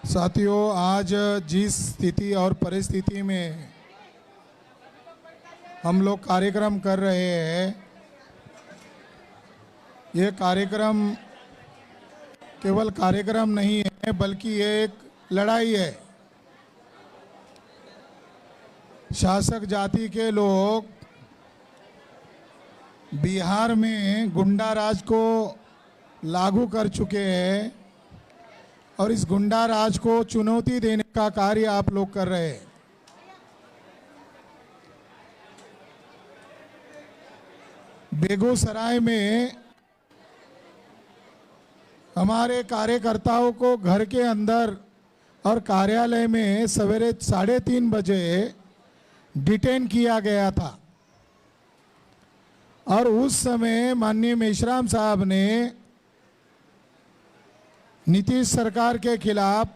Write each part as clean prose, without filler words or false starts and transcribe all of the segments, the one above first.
साथियों, आज जिस स्थिति और परिस्थिति में हम लोग कार्यक्रम कर रहे हैं, ये कार्यक्रम केवल कार्यक्रम नहीं है बल्कि ये एक लड़ाई है। शासक जाति के लोग बिहार में गुंडा राज को लागू कर चुके हैं और इस गुंडा राज को चुनौती देने का कार्य आप लोग कर रहे हैं। बेगूसराय में हमारे कार्यकर्ताओं को घर के अंदर और कार्यालय में सवेरे 3:30 बजे डिटेन किया गया था और उस समय माननीय मेश्राम साहब ने नीतीश सरकार के खिलाफ,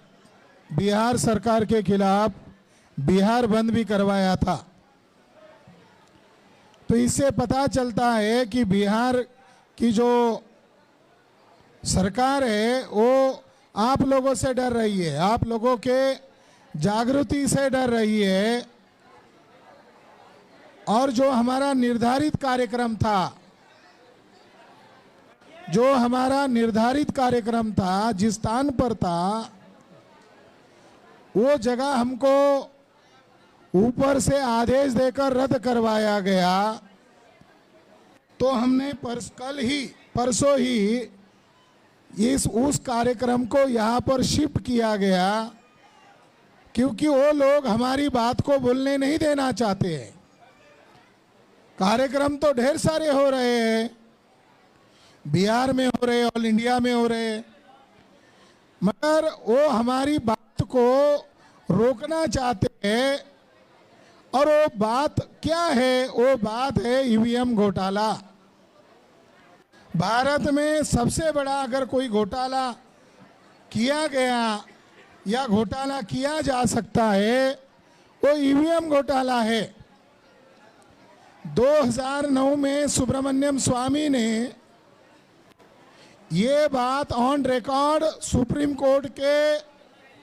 बिहार सरकार के खिलाफ बिहार बंद भी करवाया था। तो इससे पता चलता है कि बिहार की जो सरकार है वो आप लोगों से डर रही है, आप लोगों के जागृति से डर रही है। और जो हमारा निर्धारित कार्यक्रम था, जिस स्थान पर था, वो जगह हमको ऊपर से आदेश देकर रद्द करवाया गया। तो हमने परसों ही उस कार्यक्रम को यहाँ पर शिफ्ट किया गया, क्योंकि वो लोग हमारी बात को बोलने नहीं देना चाहते हैं। कार्यक्रम तो ढेर सारे हो रहे हैं, बिहार में हो रहे, ऑल इंडिया में हो रहे, मगर वो हमारी बात को रोकना चाहते हैं। और वो बात क्या है? वो बात है ईवीएम घोटाला। भारत में सबसे बड़ा अगर कोई घोटाला किया गया या घोटाला किया जा सकता है, वो ईवीएम घोटाला है। 2009 में सुब्रमण्यम स्वामी ने ये बात ऑन रिकॉर्ड सुप्रीम कोर्ट के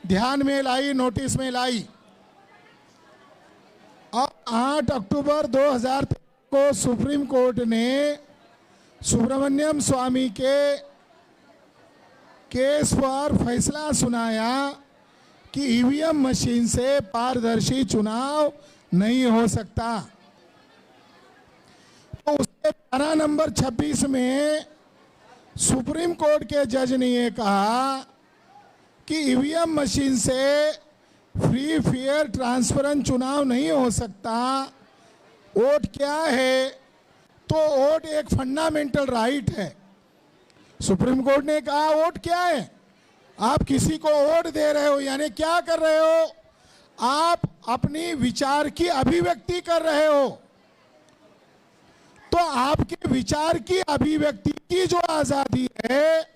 ध्यान में लाई, नोटिस में लाई। और 8 अक्टूबर 2013 को सुप्रीम कोर्ट ने सुब्रमण्यम स्वामी के केस पर फैसला सुनाया कि ईवीएम मशीन से पारदर्शी चुनाव नहीं हो सकता। तो उसके धारा नंबर 26 में सुप्रीम कोर्ट के जज ने ये कहा कि ईवीएम मशीन से फ्री फेयर ट्रांसपेरेंट चुनाव नहीं हो सकता। वोट क्या है? तो वोट एक फंडामेंटल राइट है। सुप्रीम कोर्ट ने कहा वोट क्या है? आप किसी को वोट दे रहे हो, यानी क्या कर रहे हो? आप अपनी विचार की अभिव्यक्ति कर रहे हो। तो आपके विचार की अभिव्यक्ति की जो आजादी है,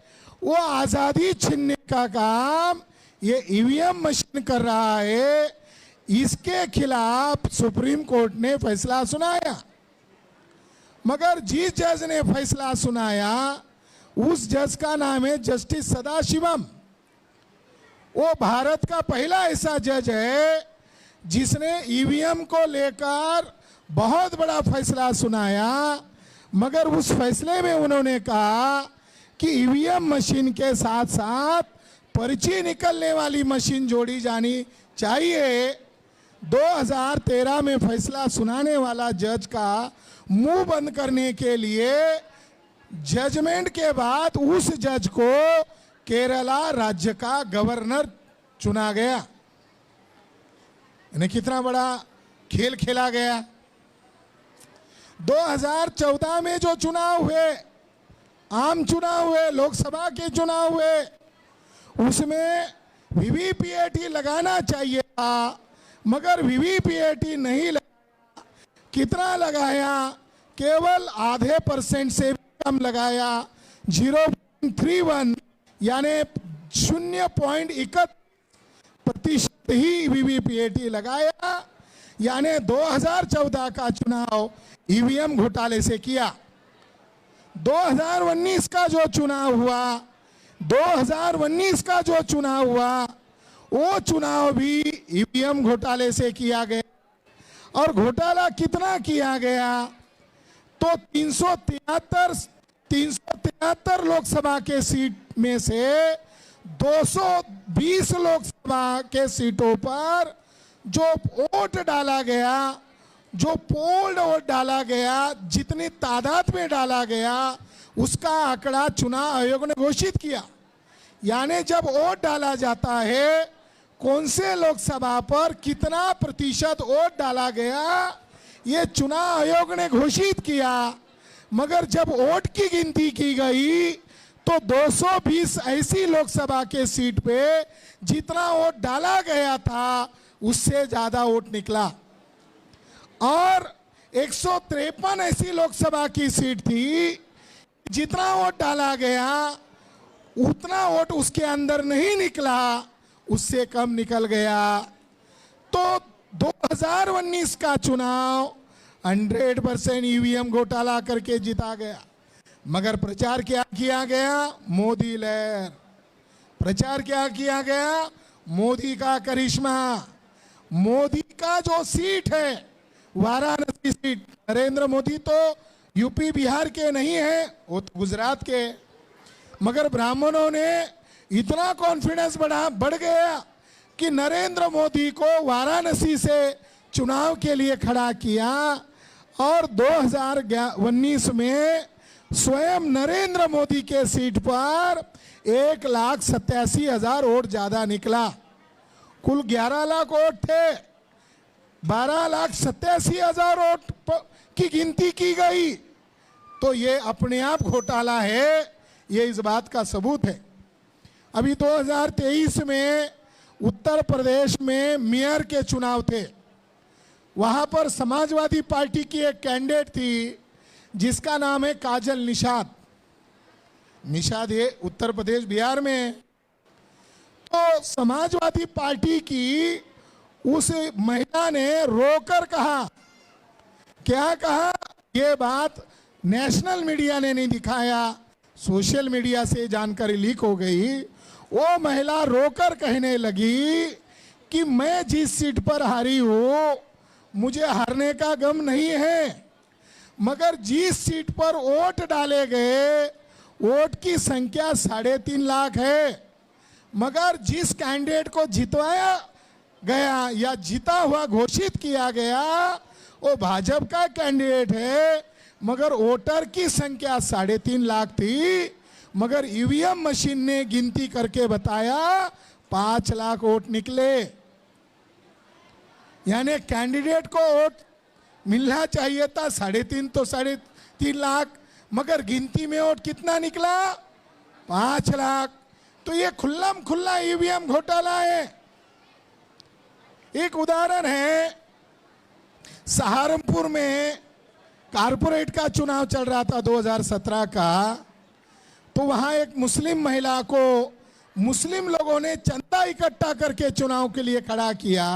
वो आजादी छीनने का काम ये ईवीएम मशीन कर रहा है। इसके खिलाफ सुप्रीम कोर्ट ने फैसला सुनाया। मगर जिस जज ने फैसला सुनाया, उस जज का नाम है जस्टिस सदाशिवम। वो भारत का पहला ऐसा जज है जिसने ईवीएम को लेकर बहुत बड़ा फैसला सुनाया। मगर उस फैसले में उन्होंने कहा कि ईवीएम मशीन के साथ साथ पर्ची निकलने वाली मशीन जोड़ी जानी चाहिए। 2013 में फैसला सुनाने वाला जज का मुंह बंद करने के लिए जजमेंट के बाद उस जज को केरला राज्य का गवर्नर चुना गया। यानी कितना बड़ा खेल खेला गया। 2014 में जो चुनाव हुए, आम चुनाव हुए, लोकसभा के चुनाव हुए, उसमें वीवीपीएटी लगाना चाहिए था, मगर वीवीपीएटी नहीं लगा। कितना लगाया? केवल आधे % से भी कम लगाया, 0.31 यानी 0.31% ही वीवीपीएटी लगाया। यानी 2014 का चुनाव ईवीएम घोटाले से किया। 2019 का जो चुनाव हुआ, वो चुनाव भी ईवीएम घोटाले से किया गया। और घोटाला कितना किया गया, तो 373 लोकसभा के सीट में से 220 लोकसभा के सीटों पर जो वोट डाला गया, जो पोल्ड वोट डाला गया, जितनी तादाद में डाला गया, उसका आंकड़ा चुनाव आयोग ने घोषित किया। यानी जब वोट डाला जाता है, कौन से लोकसभा पर कितना प्रतिशत वोट डाला गया, ये चुनाव आयोग ने घोषित किया। मगर जब वोट की गिनती की गई तो 220 ऐसी लोकसभा के सीट पे जितना वोट डाला गया था उससे ज्यादा वोट निकला। और 153 ऐसी लोकसभा की सीट थी, जितना वोट डाला गया उतना वोट उसके अंदर नहीं निकला, उससे कम निकल गया। तो 2019 का चुनाव 100% ईवीएम घोटाला करके जीता गया। मगर प्रचार क्या किया गया, मोदी लहर। प्रचार क्या किया गया, मोदी का करिश्मा। मोदी का जो सीट है वाराणसी सीट, नरेंद्र मोदी तो यूपी बिहार के नहीं है, वो तो गुजरात के। मगर ब्राह्मणों ने इतना कॉन्फिडेंस बढ़ गया कि नरेंद्र मोदी को वाराणसी से चुनाव के लिए खड़ा किया। और 2019 में स्वयं नरेंद्र मोदी के सीट पर 1,87,000 वोट ज्यादा निकला। कुल 11 लाख वोट थे, 12,87,000 वोट की गिनती की गई। तो ये अपने आप घोटाला है, ये इस बात का सबूत है। अभी 2023 में उत्तर प्रदेश में मेयर के चुनाव थे। वहां पर समाजवादी पार्टी की एक कैंडिडेट थी जिसका नाम है काजल निषाद। निषाद ये उत्तर प्रदेश बिहार में। तो समाजवादी पार्टी की उस महिला ने रोकर कहा, क्या कहा, ये बात नेशनल मीडिया ने नहीं दिखाया, सोशल मीडिया से जानकारी लीक हो गई। वो महिला रोकर कहने लगी कि मैं जिस सीट पर हारी हूं मुझे हारने का गम नहीं है, मगर जिस सीट पर वोट डाले गए वोट की संख्या 3.5 लाख है, मगर जिस कैंडिडेट को जितवाया गया या जीता हुआ घोषित किया गया वो भाजपा का कैंडिडेट है, मगर वोटर की संख्या 3.5 लाख थी। मगर ईवीएम मशीन ने गिनती करके बताया 5 लाख वोट निकले। यानी कैंडिडेट को वोट मिलना चाहिए था 3.5 तो 3.5 लाख, मगर गिनती में वोट कितना निकला, 5 लाख। तो ये खुल्लम खुल्ला ईवीएम घोटाला है। एक उदाहरण है, सहारनपुर में कारपोरेट का चुनाव चल रहा था 2017 का। तो वहां एक मुस्लिम महिला को मुस्लिम लोगों ने चंदा इकट्ठा करके चुनाव के लिए खड़ा किया।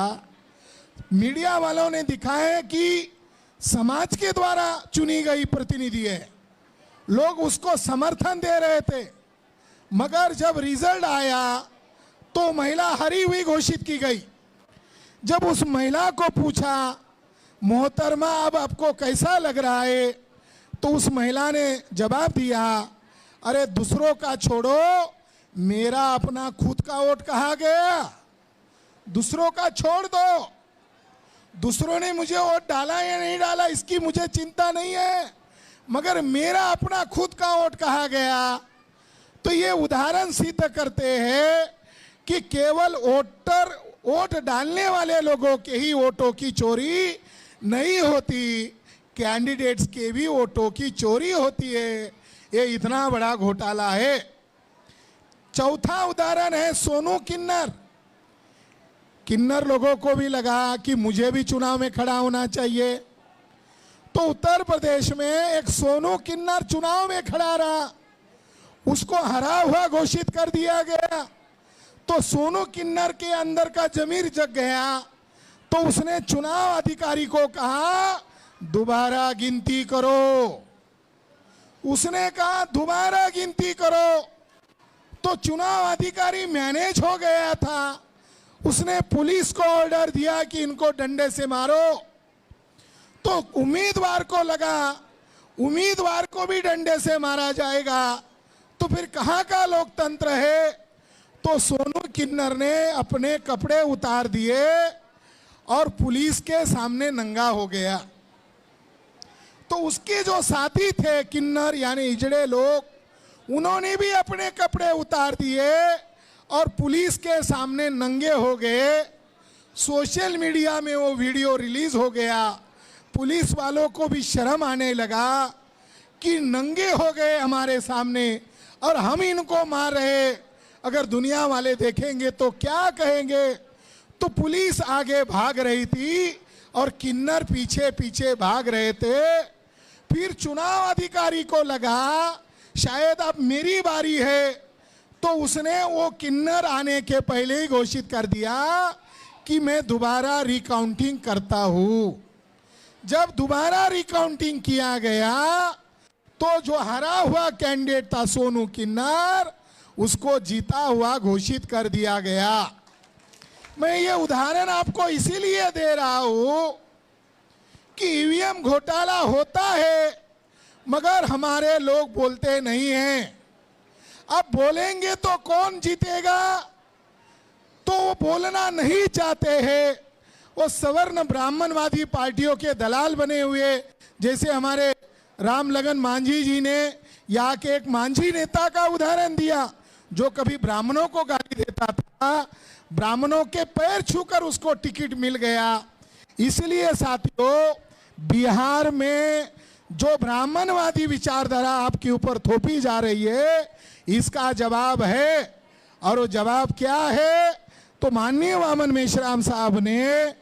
मीडिया वालों ने दिखाया कि समाज के द्वारा चुनी गई प्रतिनिधि है, लोग उसको समर्थन दे रहे थे। मगर जब रिजल्ट आया तो महिला हारी हुई घोषित की गई। जब उस महिला को पूछा, मोहतरमा अब आपको कैसा लग रहा है, तो उस महिला ने जवाब दिया, अरे दूसरों का छोड़ो, मेरा अपना खुद का वोट कहाँ गया, दूसरों का छोड़ दो, दूसरों ने मुझे वोट डाला या नहीं डाला इसकी मुझे चिंता नहीं है, मगर मेरा अपना खुद का वोट कहाँ गया। तो ये उदाहरण सिद्ध करते हैं कि केवल वोट डालने वाले लोगों के ही वोटों की चोरी नहीं होती, कैंडिडेट्स के भी वोटों की चोरी होती है। ये इतना बड़ा घोटाला है। चौथा उदाहरण है सोनू किन्नर। किन्नर लोगों को भी लगा कि मुझे भी चुनाव में खड़ा होना चाहिए, तो उत्तर प्रदेश में एक सोनू किन्नर चुनाव में खड़ा रहा, उसको हरा हुआ घोषित कर दिया गया। तो सोनू किन्नर के अंदर का जमीर जग गया, तो उसने चुनाव अधिकारी को कहा दोबारा गिनती करो। उसने कहा दोबारा गिनती करो, तो चुनाव अधिकारी मैनेज हो गया था। उसने पुलिस को ऑर्डर दिया कि इनको डंडे से मारो, तो उम्मीदवार को लगा उम्मीदवार को भी डंडे से मारा जाएगा, तो फिर कहाँ का लोकतंत्र है। तो सोनू किन्नर ने अपने कपड़े उतार दिए और पुलिस के सामने नंगा हो गया। तो उसके जो साथी थे किन्नर यानी इजड़े लोग, उन्होंने भी अपने कपड़े उतार दिए और पुलिस के सामने नंगे हो गए। सोशल मीडिया में वो वीडियो रिलीज हो गया। पुलिस वालों को भी शर्म आने लगा कि नंगे हो गए हमारे सामने और हम इनको मार रहे, अगर दुनिया वाले देखेंगे तो क्या कहेंगे। तो पुलिस आगे भाग रही थी और किन्नर पीछे पीछे भाग रहे थे। फिर चुनाव अधिकारी को लगा शायद अब मेरी बारी है, तो उसने वो किन्नर आने के पहले ही घोषित कर दिया कि मैं दोबारा रिकाउंटिंग करता हूं। जब दोबारा रिकाउंटिंग किया गया तो जो हरा हुआ कैंडिडेट था सोनू किन्नर, उसको जीता हुआ घोषित कर दिया गया। मैं ये उदाहरण आपको इसीलिए दे रहा हूं कि ईवीएम घोटाला होता है मगर हमारे लोग बोलते नहीं हैं। अब बोलेंगे तो कौन जीतेगा, तो वो बोलना नहीं चाहते हैं। वो सवर्ण ब्राह्मणवादी पार्टियों के दलाल बने हुए, जैसे हमारे रामलगन मांझी जी ने यहाँ के एक मांझी नेता का उदाहरण दिया जो कभी ब्राह्मणों को गाली देता था, ब्राह्मणों के पैर छूकर उसको टिकट मिल गया। इसलिए साथियों, बिहार में जो ब्राह्मणवादी विचारधारा आपके ऊपर थोपी जा रही है, इसका जवाब है। और वो जवाब क्या है, तो माननीय वामन मेश्राम साहब ने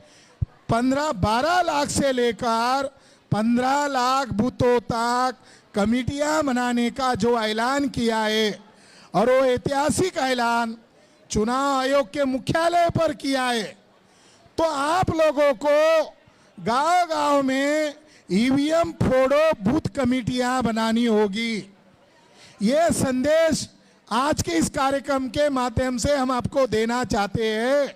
12 लाख से लेकर 15 लाख बूथों तक कमिटियां बनाने का जो ऐलान किया है, और वो ऐतिहासिक ऐलान चुनाव आयोग के मुख्यालय पर किया है। तो आप लोगों को गांव-गांव में ईवीएम फोड़ो बूथ कमिटियां बनानी होगी। ये संदेश आज के इस कार्यक्रम के माध्यम से हम आपको देना चाहते हैं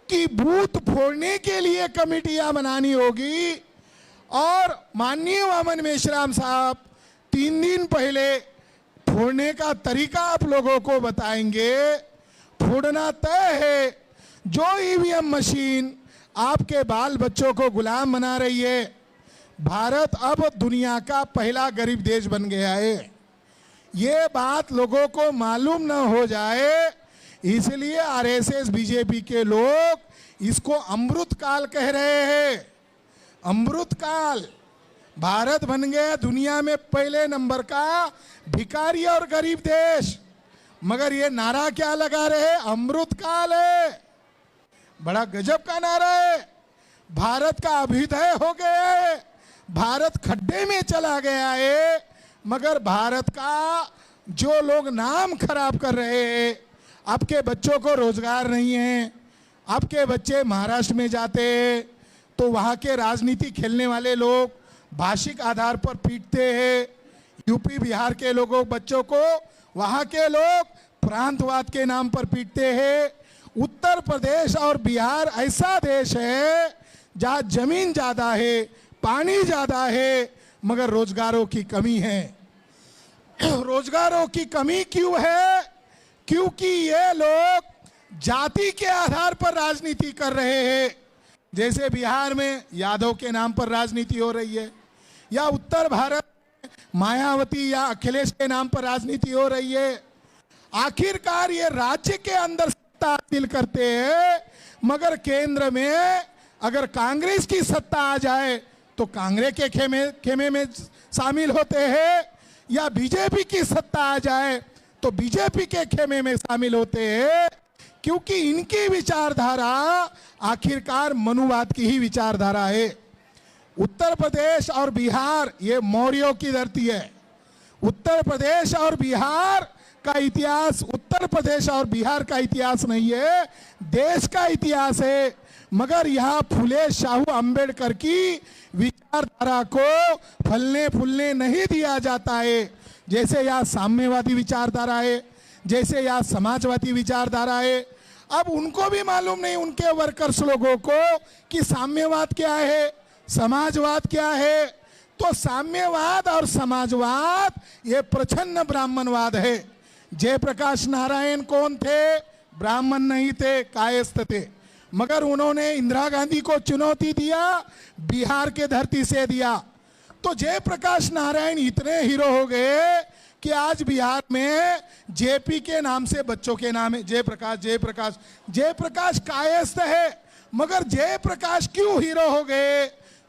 कि बूथ फोड़ने के लिए कमिटियां बनानी होगी। और माननीय वामन मेश्राम साहब 3 दिन पहले फोड़ने का तरीका आप लोगों को बताएंगे। फोड़ना तय है। जो ईवीएम मशीन आपके बाल बच्चों को गुलाम बना रही है, भारत अब दुनिया का पहला गरीब देश बन गया है। ये बात लोगों को मालूम न हो जाए, इसलिए आरएसएस बीजेपी के लोग इसको अमृत काल कह रहे हैं। अमृत काल, भारत बन गया दुनिया में पहले नंबर का भिखारी और गरीब देश, मगर ये नारा क्या लगा रहे, अमृत काल है। बड़ा गजब का नारा है। भारत का अभ्युदय हो गया है, भारत खड्डे में चला गया है, मगर भारत का जो लोग नाम खराब कर रहे हैं, आपके बच्चों को रोजगार नहीं है, आपके बच्चे महाराष्ट्र में जाते हैं तो वहाँ के राजनीति खेलने वाले लोग भाषिक आधार पर पीटते हैं। यूपी बिहार के लोगों बच्चों को वहाँ के लोग प्रांतवाद के नाम पर पीटते हैं। उत्तर प्रदेश और बिहार ऐसा देश है जहाँ जमीन ज़्यादा है, पानी ज़्यादा है, मगर रोजगारों की कमी है। रोजगारों की कमी क्यों है? क्योंकि ये लोग जाति के आधार पर राजनीति कर रहे हैं। जैसे बिहार में यादव के नाम पर राजनीति हो रही है, या उत्तर भारत में मायावती या अखिलेश के नाम पर राजनीति हो रही है। आखिरकार ये राज्य के अंदर सत्ता हासिल करते हैं, मगर केंद्र में अगर कांग्रेस की सत्ता आ जाए तो कांग्रेस के खेमे में शामिल होते हैं, या बीजेपी की सत्ता आ जाए तो बीजेपी के खेमे में शामिल होते हैं। क्योंकि इनकी विचारधारा आखिरकार मनुवाद की ही विचारधारा है। उत्तर प्रदेश और बिहार ये मौर्यों की धरती है। उत्तर प्रदेश और बिहार का इतिहास उत्तर प्रदेश और बिहार का इतिहास नहीं है, देश का इतिहास है। मगर यहाँ फूले शाहू अंबेडकर की विचारधारा को फलने फूलने नहीं दिया जाता है। जैसे यहाँ साम्यवादी विचारधारा है, जैसे यहाँ समाजवादी विचारधारा है। अब उनको भी मालूम नहीं, उनके वर्कर्स लोगों को, कि साम्यवाद क्या है, समाजवाद क्या है। तो साम्यवाद और समाजवाद ये प्रच्छन्न ब्राह्मणवाद है। जयप्रकाश नारायण कौन थे? ब्राह्मण नहीं थे, कायस्थ थे, मगर उन्होंने इंदिरा गांधी को चुनौती दिया, बिहार के धरती से दिया। तो जयप्रकाश नारायण इतने हीरो हो गए कि आज बिहार में जेपी के नाम से बच्चों के नाम है जयप्रकाश। जयप्रकाश जयप्रकाश कायस्थ है, मगर जयप्रकाश क्यों हीरो हो गए?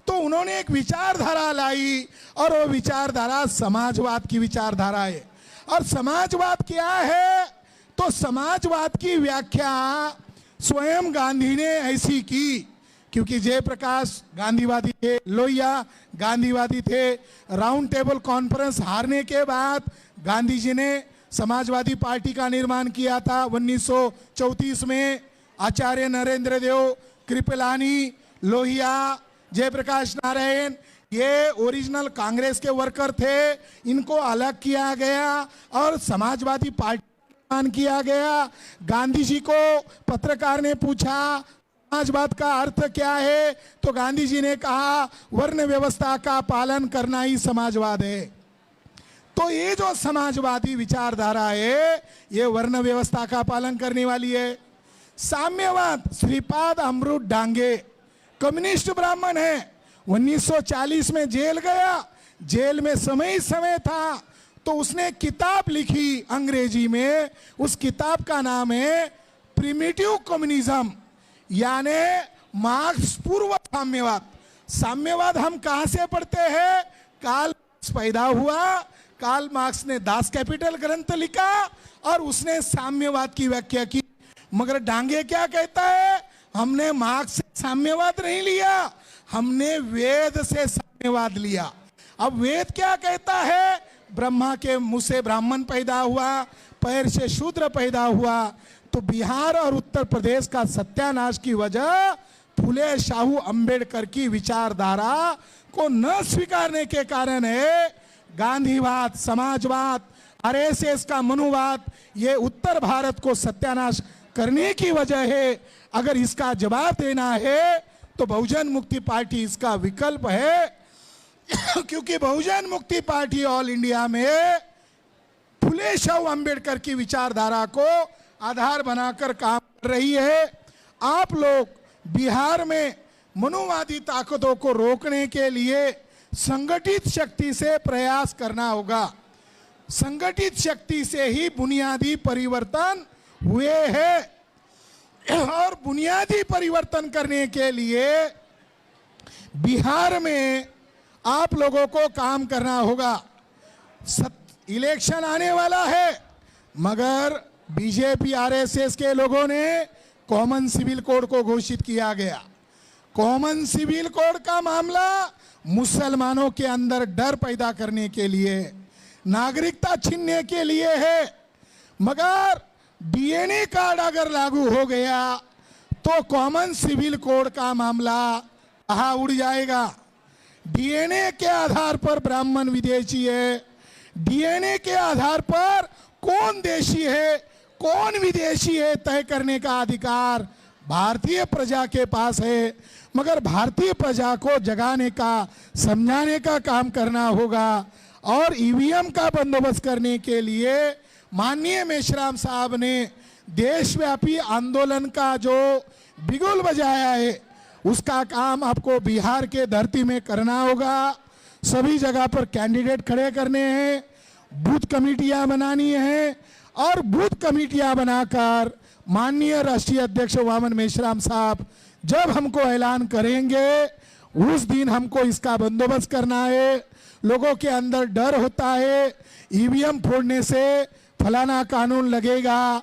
तो उन्होंने एक विचारधारा लाई, और वो विचारधारा समाजवाद की विचारधारा है। और समाजवाद क्या है? तो समाजवाद की व्याख्या स्वयं गांधी ने ऐसी की, क्योंकि जयप्रकाश गांधीवादी थे, लोहिया गांधीवादी थे। राउंड टेबल कॉन्फ्रेंस हारने के बाद गांधी जी ने समाजवादी पार्टी का निर्माण किया था 1934 में। आचार्य नरेंद्र देव, कृपलानी, लोहिया, जयप्रकाश नारायण, ये ओरिजिनल कांग्रेस के वर्कर थे। इनको अलग किया गया और समाजवादी पार्टी निर्माण किया गया। गांधी जी को पत्रकार ने पूछा समाजवाद का अर्थ क्या है, तो गांधी जी ने कहा वर्ण व्यवस्था का पालन करना ही समाजवाद है। तो ये जो समाजवादी विचारधारा है, ये वर्ण व्यवस्था का पालन करने वाली है। साम्यवाद, श्रीपाद अमृत डांगे कम्युनिस्ट ब्राह्मण है, 1940 में जेल गया। जेल में समय था, तो उसने किताब लिखी अंग्रेजी में। उस किताब का नाम है प्रिमिटिव कम्युनिज्म, यानी मार्क्स पूर्व साम्यवाद। साम्यवाद हम कहां से पढ़ते हैं? कार्ल मार्क्स पैदा हुआ, कार्ल मार्क्स ने दास कैपिटल ग्रंथ लिखा और उसने साम्यवाद की व्याख्या की। मगर डांगे क्या कहता है? हमने मार्क्स से साम्यवाद नहीं लिया, हमने वेद से साम्यवाद लिया। अब वेद क्या कहता है? ब्रह्मा के मुंह से ब्राह्मण पैदा हुआ, पैर से शूद्र पैदा हुआ। तो बिहार और उत्तर प्रदेश का सत्यानाश की वजह फुले शाहू अंबेडकर की विचारधारा को न स्वीकारने के कारण है। गांधीवाद, समाजवाद, आरएसएस का मनुवाद, ये उत्तर भारत को सत्यानाश करने की वजह है। अगर इसका जवाब देना है तो बहुजन मुक्ति पार्टी इसका विकल्प है। क्योंकि बहुजन मुक्ति पार्टी ऑल इंडिया में फुले शाहू अंबेडकर की विचारधारा को आधार बनाकर काम कर रही है। आप लोग बिहार में मनुवादी ताकतों को रोकने के लिए संगठित शक्ति से प्रयास करना होगा। संगठित शक्ति से ही बुनियादी परिवर्तन हुए हैं, और बुनियादी परिवर्तन करने के लिए बिहार में आप लोगों को काम करना होगा। इलेक्शन आने वाला है, मगर बीजेपी आरएसएस के लोगों ने कॉमन सिविल कोड को घोषित किया गया। कॉमन सिविल कोड का मामला मुसलमानों के अंदर डर पैदा करने के लिए, नागरिकता छीनने के लिए है। मगर डीएनए कार्ड अगर लागू हो गया तो कॉमन सिविल कोड का मामला कहाँ उड़ जाएगा। डीएनए के आधार पर ब्राह्मण विदेशी है, डीएनए के आधार पर कौन देशी है कौन विदेशी है तय करने का अधिकार भारतीय प्रजा के पास है। मगर भारतीय प्रजा को जगाने का, समझाने का काम करना होगा। और ईवीएम का बंदोबस्त करने के लिए माननीय मेश्राम साहब ने देशव्यापी आंदोलन का जो बिगुल बजाया है, उसका काम आपको बिहार के धरती में करना होगा। सभी जगह पर कैंडिडेट खड़े करने हैं, बूथ कमेटियां बनानी है, और बूथ कमेटियां बनाकर माननीय राष्ट्रीय अध्यक्ष वामन मेश्राम साहब जब हमको ऐलान करेंगे उस दिन हमको इसका बंदोबस्त करना है। लोगों के अंदर डर होता है ईवीएम फोड़ने से फलाना कानून लगेगा।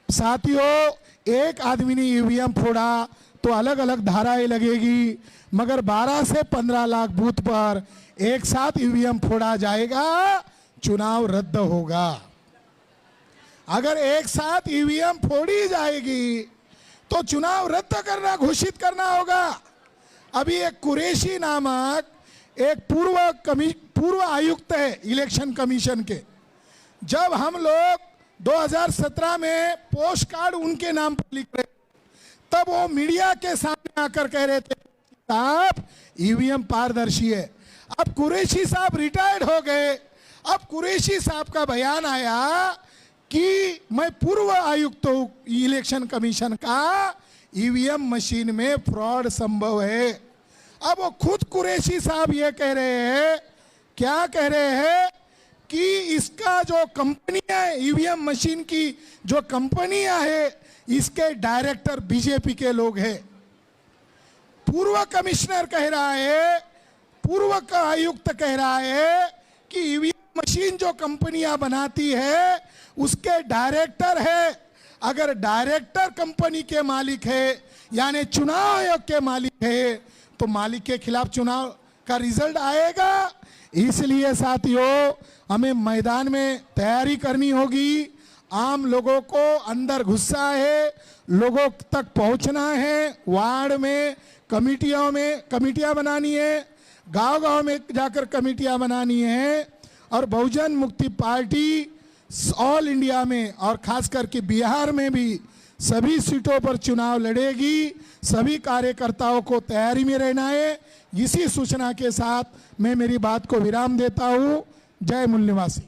साथियों, एक आदमी ने ईवीएम फोड़ा तो अलग अलग धाराएं लगेगी, मगर 12 से 15 लाख बूथ पर एक साथ ईवीएम फोड़ा जाएगा, चुनाव रद्द होगा। अगर एक साथ ईवीएम फोड़ी जाएगी तो चुनाव रद्द करना, घोषित करना होगा। अभी एक कुरैशी नामक एक पूर्व आयुक्त है इलेक्शन कमीशन के, जब हम लोग 2017 में पोस्ट कार्ड उनके नाम पर लिख रहे तब वो मीडिया के सामने आकर कह रहे थे साहब ईवीएम पारदर्शी है। अब कुरैशी साहब रिटायर्ड हो गए, अब कुरैशी साहब का बयान आया कि मैं पूर्व आयुक्त हूं इलेक्शन कमीशन का, ईवीएम मशीन में फ्रॉड संभव है। अब वो खुद कुरैशी साहब ये कह रहे हैं, क्या कह रहे हैं कि इसका जो कंपनी है, ईवीएम मशीन की जो कंपनियां है, इसके डायरेक्टर बीजेपी के लोग हैं। पूर्व कमिश्नर कह रहा है, पूर्व का आयुक्त कह रहा है कि ईवीएम मशीन जो कंपनियां बनाती है उसके डायरेक्टर है। अगर डायरेक्टर कंपनी के मालिक है यानी चुनाव आयोग के मालिक है तो मालिक के खिलाफ चुनाव का रिजल्ट आएगा। इसलिए साथियों हमें मैदान में तैयारी करनी होगी। आम लोगों को अंदर घुसना है, लोगों तक पहुंचना है, वार्ड में कमिटियां बनानी है, गांव-गांव में जाकर कमिटियां बनानी है। और बहुजन मुक्ति पार्टी ऑल इंडिया में और खास करके बिहार में भी सभी सीटों पर चुनाव लड़ेगी। सभी कार्यकर्ताओं को तैयारी में रहना है। इसी सूचना के साथ मैं मेरी बात को विराम देता हूं। जय मूल निवासी।